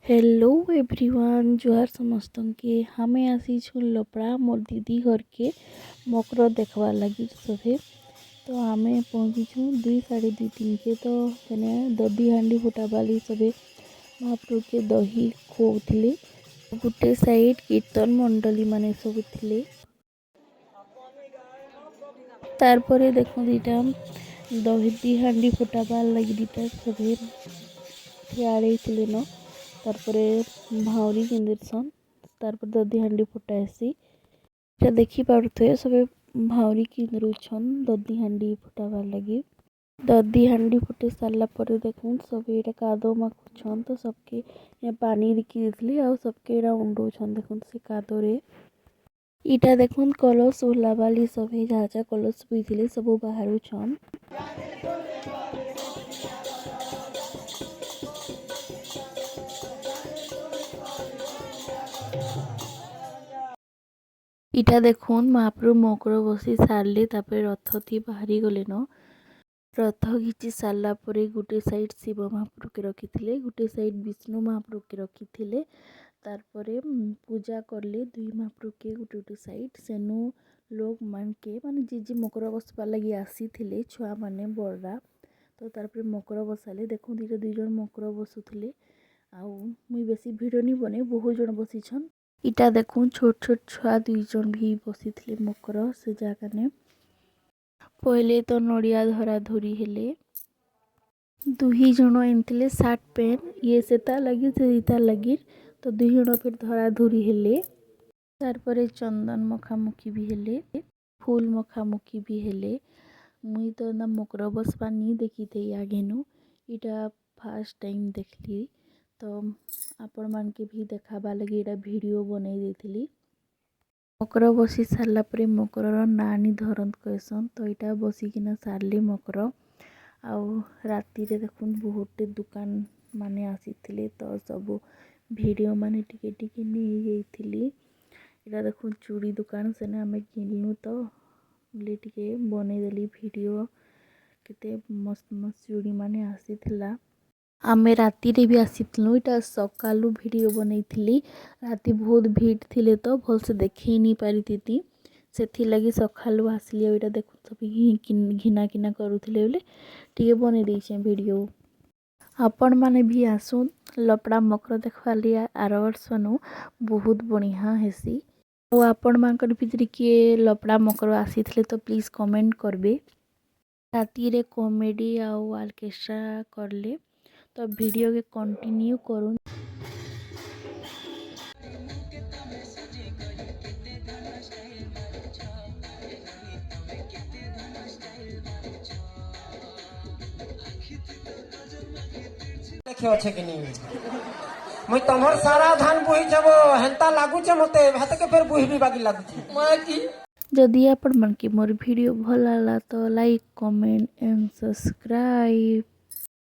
Hello everyone जुहार समस्त के हमें आसी छु लपड़ा मोर दीदी घर के मकर देखवार लगी सभे। तो हमें पहुँची छु 2 साढ़े 2 3 के। तो मैंने दधी हांडी फुटा बाली सभे महाप्रभु के दही खोले गोटे साइड कीर्तन मंडली माने सब थिले। तारपरे देखो दीटा दही हांडी फुटाबार लगी दीटा सभे ठियाड़े थिले न। तारपरे भावरी किंदिरसन तारपर दधी हांडी फुटाएसी एटा देखि पारुथे सबे भावरी किंदरुछन दधी हांडी फुटाबार लगी। दधी हांडी फुटे सारला परे देखुन सबे एटा कादो माखुछन। तो सबके या पानी रिकी दिथली आ सबके एटा उंडोछन देखुन से कादो रे। इटा देखुन कलश ओला बाली सबे जाजा कलश बुइथिले सब बाहरुछन। इटा देखुन महाप्रभु मकर बसी सारले तापर रथ थी बाहरी गले न। रथ घिची सारला परे गोटे साइड शिव महाप्रभु के रखी गोटे साइड विष्णु महाप्रभु के रखी तारपरे पूजा करले दुई महाप्रभु के गोटे गोटे साइड सेनु लोग मान के माने जी मकर बसवा लगी आसी थिले छुआ माने बड़रा। तो तारपरे मकर बसाले देखो दीटा दुई जन मकर बसुथिले आउ मुई बेसी भिडियो नहीं बने बहुत जन बसीछन। इटा देखुन छोट छोट छुआ दुई जन भी बसी थे मकर से जगह ने। पहले तो नड़िया धरा धरी हेले दुही जन आनते सार्ट पैंट ये सेता लगी से दीता लगी। तो दुई जन फिर धरा धरी हेले तारपरे चंदन मखामुखी भी हेले फूल मखामुखी भी हेले। मुई तो ना मकर बसपा नहीं देखी थे आगे नु इटा फर्स्ट टाइम देखली। तो आपण मान के भी देखाबा लगी एटा वीडियो बनई देथिली। मकर बसी सारला परे मकर नानी धरंत कहसन। तो इटा बसिकिना सारली मकर आउ राति रे देखुन बहुते दुकान माने आसीथिले। तो सब वीडियो माने टिके टिके नहीं गईथिली। इटा देखुन चूड़ी दुकान से हमें किनलु तो ले टिके बनई देली वीडियो केते मस्त मस्त चूड़ी माने आसीथिला। आमे राति रे भी आसीथिलु इटा सकालु वीडियो बनई थिली राति बहुत भीड़ थिले तो भल से देखई नहीं पारी थी सेथि लगी सकालु आसली। एटा देखु सब घिना किना करूथिले बोले टिके बनई देछे वीडियो। आपण माने भी आसुन लपड़ा मकर देखवाली आर वर्ष नु बहुत बढ़िया हेसी। और आपण मानकर भीतर किए लपड़ा मकर आसीथिले तो प्लीज कमेंट करबे। राति रे कॉमेडी आउ ऑर्केस्ट्रा करले तो वीडियो के कंटिन्यू करूँ। अच्छे कि नहीं मुई तमर सारा धान बुही जब हेंता लागू छे मते भात के फिर बुही भी बाकी लागू छे माकी। जदि आपण मन के मोर वीडियो भल लागला तो लाइक कमेंट एंड सब्सक्राइब।